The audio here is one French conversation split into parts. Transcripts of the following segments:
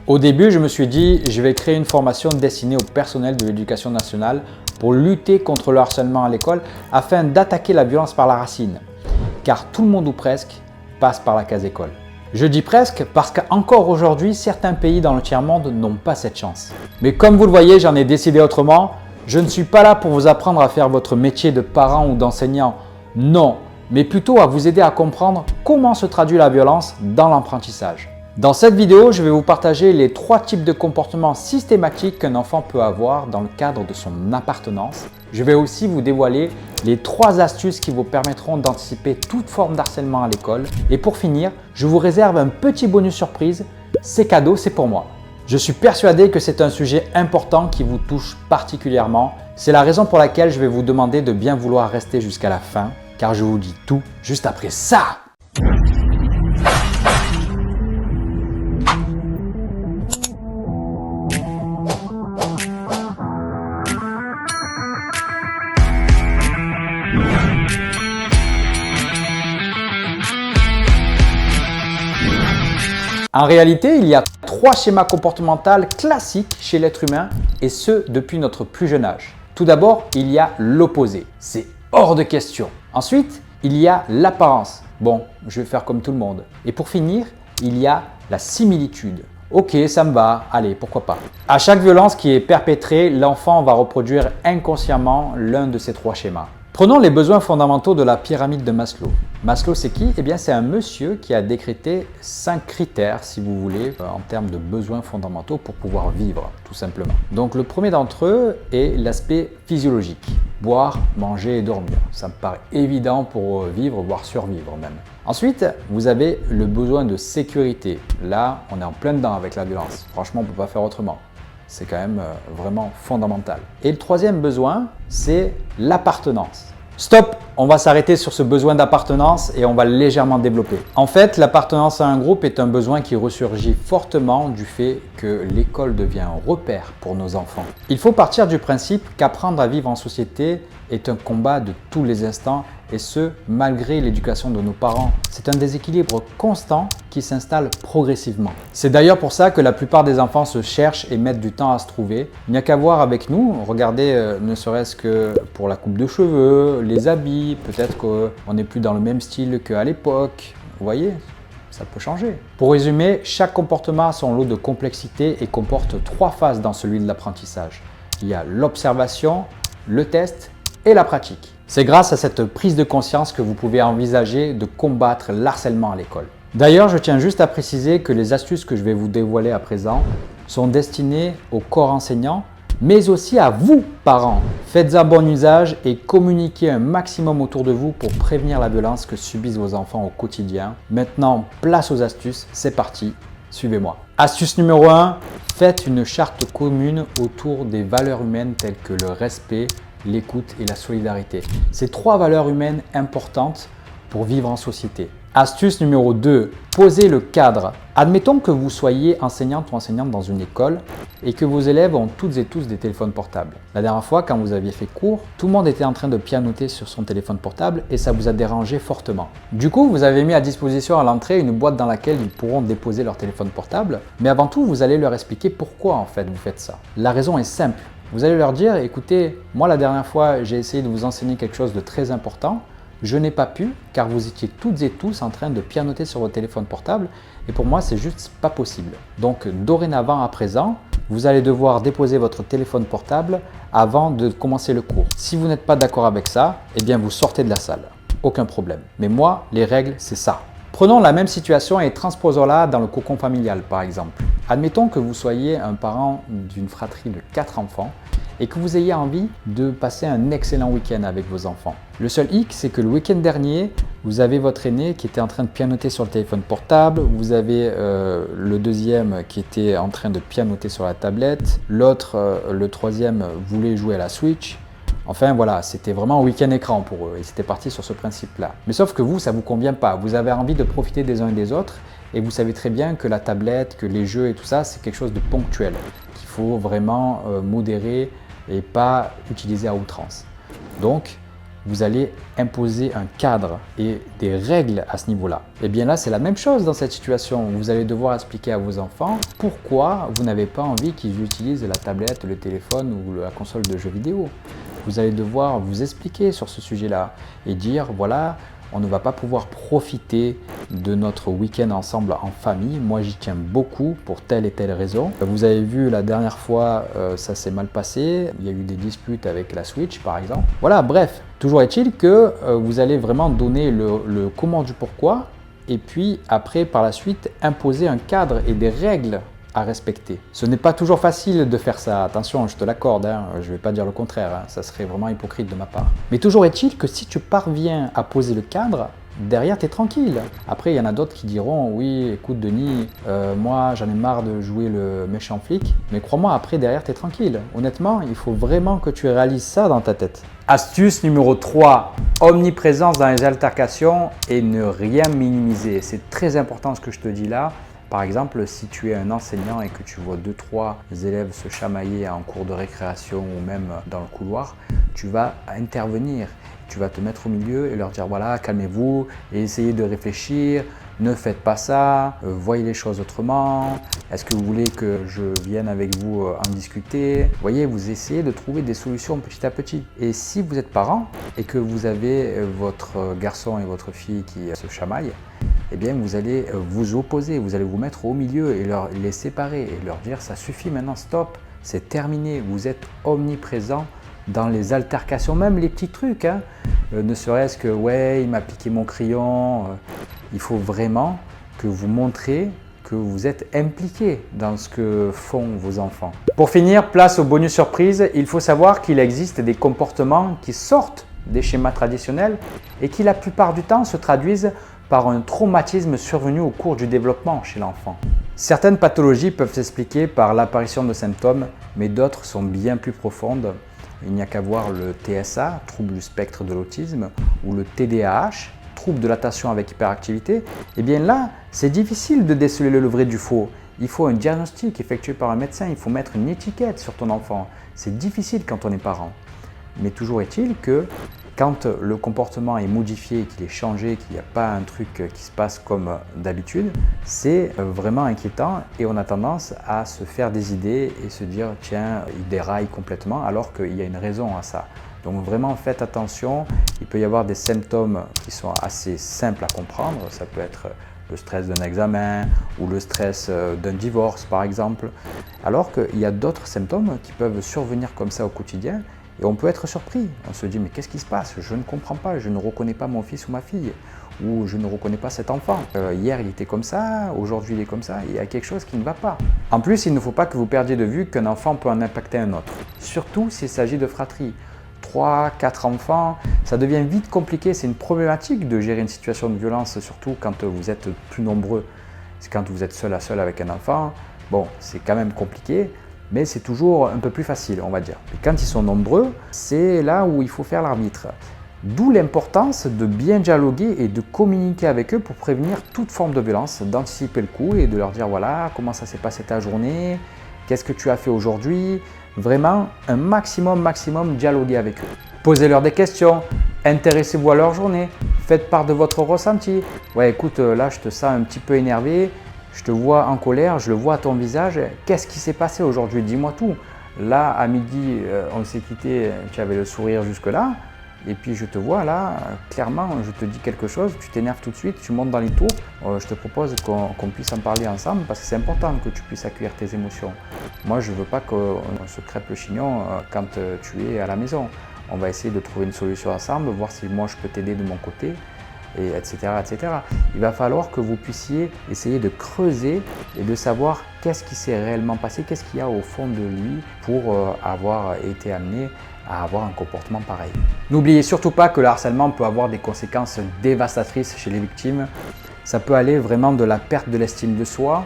Au début, je me suis dit, je vais créer une formation destinée au personnel de l'éducation nationale pour lutter contre le harcèlement à l'école afin d'attaquer la violence par la racine. Car tout le monde ou presque passe par la case école. Je dis presque parce qu'encore aujourd'hui, certains pays dans le tiers-monde n'ont pas cette chance. Mais comme vous le voyez, j'en ai décidé autrement. Je ne suis pas là pour vous apprendre à faire votre métier de parent ou d'enseignant. Non, mais plutôt à vous aider à comprendre comment se traduit la violence dans l'apprentissage. Dans cette vidéo, je vais vous partager les 3 types de comportements systématiques qu'un enfant peut avoir dans le cadre de son appartenance. Je vais aussi vous dévoiler les 3 astuces qui vous permettront d'anticiper toute forme d'harcèlement à l'école. Et pour finir, je vous réserve un petit bonus surprise. C'est cadeau, c'est pour moi. Je suis persuadé que c'est un sujet important qui vous touche particulièrement. C'est la raison pour laquelle je vais vous demander de bien vouloir rester jusqu'à la fin, car je vous dis tout juste après ça. En réalité, il y a 3 schémas comportementaux classiques chez l'être humain et ce depuis notre plus jeune âge. Tout d'abord, il y a l'opposé, c'est hors de question. Ensuite, il y a l'apparence. Bon, je vais faire comme tout le monde. Et pour finir, il y a la similitude. Ok, ça me va, allez, pourquoi pas. À chaque violence qui est perpétrée, l'enfant va reproduire inconsciemment l'un de ces 3 schémas. Prenons les besoins fondamentaux de la pyramide de Maslow. Maslow, c'est qui? Eh bien, c'est un monsieur qui a décrété 5 critères, si vous voulez, en termes de besoins fondamentaux pour pouvoir vivre, tout simplement. Donc, le premier d'entre eux est l'aspect physiologique. Boire, manger et dormir. Ça me paraît évident pour vivre, voire survivre même. Ensuite, vous avez le besoin de sécurité. Là, on est en plein dedans avec la violence. Franchement, on ne peut pas faire autrement. C'est quand même vraiment fondamental. Et le troisième besoin, c'est l'appartenance. Stop! On va s'arrêter sur ce besoin d'appartenance et on va légèrement développer. En fait, l'appartenance à un groupe est un besoin qui ressurgit fortement du fait que l'école devient un repère pour nos enfants. Il faut partir du principe qu'apprendre à vivre en société est un combat de tous les instants et ce, malgré l'éducation de nos parents. C'est un déséquilibre constant qui s'installe progressivement. C'est d'ailleurs pour ça que la plupart des enfants se cherchent et mettent du temps à se trouver. Il n'y a qu'à voir avec nous, regardez ne serait-ce que pour la coupe de cheveux, les habits, peut-être qu'on n'est plus dans le même style qu'à l'époque. Vous voyez, ça peut changer. Pour résumer, chaque comportement a son lot de complexité et comporte 3 phases dans celui de l'apprentissage. Il y a l'observation, le test et la pratique. C'est grâce à cette prise de conscience que vous pouvez envisager de combattre l'harcèlement à l'école. D'ailleurs, je tiens juste à préciser que les astuces que je vais vous dévoiler à présent sont destinées au corps enseignant, mais aussi à vous, parents. Faites-en bon usage et communiquez un maximum autour de vous pour prévenir la violence que subissent vos enfants au quotidien. Maintenant, place aux astuces, c'est parti, suivez-moi. Astuce numéro 1, faites une charte commune autour des valeurs humaines telles que le respect, l'écoute et la solidarité. C'est 3 valeurs humaines importantes pour vivre en société. Astuce numéro 2, posez le cadre. Admettons que vous soyez enseignante ou enseignante dans une école et que vos élèves ont toutes et tous des téléphones portables. La dernière fois, quand vous aviez fait cours, tout le monde était en train de pianoter sur son téléphone portable et ça vous a dérangé fortement. Du coup, vous avez mis à disposition à l'entrée une boîte dans laquelle ils pourront déposer leur téléphone portable. Mais avant tout, vous allez leur expliquer pourquoi en fait vous faites ça. La raison est simple. Vous allez leur dire, écoutez, moi la dernière fois, j'ai essayé de vous enseigner quelque chose de très important. Je n'ai pas pu car vous étiez toutes et tous en train de pianoter sur votre téléphone portable et pour moi, c'est juste pas possible. Donc dorénavant à présent, vous allez devoir déposer votre téléphone portable avant de commencer le cours. Si vous n'êtes pas d'accord avec ça, eh bien vous sortez de la salle. Aucun problème. Mais moi, les règles, c'est ça. Prenons la même situation et transposons-la dans le cocon familial par exemple. Admettons que vous soyez un parent d'une fratrie de 4 enfants et que vous ayez envie de passer un excellent week-end avec vos enfants. Le seul hic, c'est que le week-end dernier, vous avez votre aîné qui était en train de pianoter sur le téléphone portable, vous avez le deuxième qui était en train de pianoter sur la tablette, l'autre, le troisième, voulait jouer à la Switch. Enfin voilà, c'était vraiment un week-end écran pour eux, ils étaient partis sur ce principe-là. Mais sauf que vous, ça ne vous convient pas, vous avez envie de profiter des uns et des autres et vous savez très bien que la tablette, que les jeux et tout ça, c'est quelque chose de ponctuel, qu'il faut vraiment modérer et pas utiliser à outrance. Donc, vous allez imposer un cadre et des règles à ce niveau-là. Et bien là, c'est la même chose dans cette situation. Vous allez devoir expliquer à vos enfants pourquoi vous n'avez pas envie qu'ils utilisent la tablette, le téléphone ou la console de jeux vidéo. Vous allez devoir vous expliquer sur ce sujet-là et dire voilà, on ne va pas pouvoir profiter de notre week-end ensemble en famille. Moi, j'y tiens beaucoup pour telle et telle raison. Vous avez vu la dernière fois, ça s'est mal passé. Il y a eu des disputes avec la Switch, par exemple. Voilà, bref. Toujours est-il que vous allez vraiment donner le comment du pourquoi et puis après, par la suite, imposer un cadre et des règles à respecter. Ce n'est pas toujours facile de faire ça, attention, je te l'accorde, hein, je ne vais pas dire le contraire, hein, ça serait vraiment hypocrite de ma part. Mais toujours est-il que si tu parviens à poser le cadre, derrière tu es tranquille. Après il y en a d'autres qui diront, oui écoute Denis, moi j'en ai marre de jouer le méchant flic, mais crois-moi après derrière tu es tranquille. Honnêtement, il faut vraiment que tu réalises ça dans ta tête. Astuce numéro 3, omniprésence dans les altercations et ne rien minimiser. C'est très important ce que je te dis là. Par exemple, si tu es un enseignant et que tu vois 2-3 élèves se chamailler en cours de récréation ou même dans le couloir, tu vas intervenir. Tu vas te mettre au milieu et leur dire voilà, calmez-vous et essayez de réfléchir, ne faites pas ça, voyez les choses autrement. Est-ce que vous voulez que je vienne avec vous en discuter? Vous voyez, vous essayez de trouver des solutions petit à petit. Et si vous êtes parent et que vous avez votre garçon et votre fille qui se chamaillent, eh bien vous allez vous opposer, vous allez vous mettre au milieu et les séparer et leur dire ça suffit maintenant, stop, c'est terminé, vous êtes omniprésent dans les altercations, même les petits trucs, hein. Ne serait-ce que ouais, il m'a piqué mon crayon, il faut vraiment que vous montrez que vous êtes impliqué dans ce que font vos enfants. Pour finir, place au bonus surprise, il faut savoir qu'il existe des comportements qui sortent des schémas traditionnels et qui la plupart du temps se traduisent par un traumatisme survenu au cours du développement chez l'enfant. Certaines pathologies peuvent s'expliquer par l'apparition de symptômes, mais d'autres sont bien plus profondes. Il n'y a qu'à voir le TSA, trouble du spectre de l'autisme, ou le TDAH, trouble de l'attention avec hyperactivité. Et bien là, c'est difficile de déceler le vrai du faux. Il faut un diagnostic effectué par un médecin, il faut mettre une étiquette sur ton enfant. C'est difficile quand on est parent. Mais toujours est-il que quand le comportement est modifié, qu'il est changé, qu'il n'y a pas un truc qui se passe comme d'habitude, c'est vraiment inquiétant et on a tendance à se faire des idées et se dire tiens, il déraille complètement alors qu'il y a une raison à ça. Donc vraiment faites attention, il peut y avoir des symptômes qui sont assez simples à comprendre, ça peut être le stress d'un examen ou le stress d'un divorce par exemple, alors qu'il y a d'autres symptômes qui peuvent survenir comme ça au quotidien. Et on peut être surpris, on se dit mais qu'est-ce qui se passe? Je ne comprends pas, je ne reconnais pas mon fils ou ma fille, ou je ne reconnais pas cet enfant. Hier il était comme ça, aujourd'hui il est comme ça, il y a quelque chose qui ne va pas. En plus, il ne faut pas que vous perdiez de vue qu'un enfant peut en impacter un autre, surtout s'il s'agit de fratrie. 3, 4 enfants, ça devient vite compliqué, c'est une problématique de gérer une situation de violence, surtout quand vous êtes plus nombreux. C'est quand vous êtes seul à seul avec un enfant, bon c'est quand même compliqué. Mais c'est toujours un peu plus facile, on va dire. Et quand ils sont nombreux, c'est là où il faut faire l'arbitre. D'où l'importance de bien dialoguer et de communiquer avec eux pour prévenir toute forme de violence, d'anticiper le coup et de leur dire voilà, comment ça s'est passé ta journée, qu'est-ce que tu as fait aujourd'hui. Vraiment, un maximum dialoguer avec eux. Posez-leur des questions, intéressez-vous à leur journée, faites part de votre ressenti. Ouais, écoute, là je te sens un petit peu énervé. Je te vois en colère, je le vois à ton visage. Qu'est-ce qui s'est passé aujourd'hui? Dis-moi tout. Là, à midi, on s'est quitté, tu avais le sourire jusque-là. Et puis je te vois là, clairement, je te dis quelque chose, tu t'énerves tout de suite, tu montes dans les tours. Je te propose qu'on puisse en parler ensemble parce que c'est important que tu puisses accueillir tes émotions. Moi, je ne veux pas qu'on se crêpe le chignon quand tu es à la maison. On va essayer de trouver une solution ensemble, voir si moi je peux t'aider de mon côté. Et etc., etc. Il va falloir que vous puissiez essayer de creuser et de savoir qu'est-ce qui s'est réellement passé, qu'est-ce qu'il y a au fond de lui pour avoir été amené à avoir un comportement pareil. N'oubliez surtout pas que le harcèlement peut avoir des conséquences dévastatrices chez les victimes. Ça peut aller vraiment de la perte de l'estime de soi,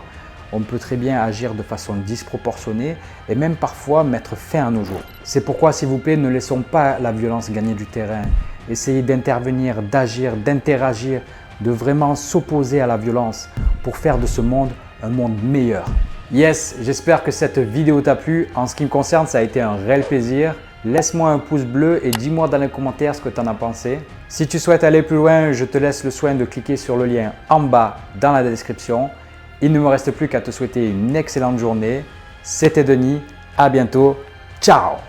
on peut très bien agir de façon disproportionnée et même parfois mettre fin à nos jours. C'est pourquoi, s'il vous plaît, ne laissons pas la violence gagner du terrain. Essayez d'intervenir, d'agir, d'interagir, de vraiment s'opposer à la violence pour faire de ce monde un monde meilleur. Yes, j'espère que cette vidéo t'a plu. En ce qui me concerne, ça a été un réel plaisir. laisse-moi un pouce bleu et dis-moi dans les commentaires ce que tu en as pensé. Si tu souhaites aller plus loin, je te laisse le soin de cliquer sur le lien en bas dans la description. Il ne me reste plus qu'à te souhaiter une excellente journée. C'était Denis, à bientôt, ciao!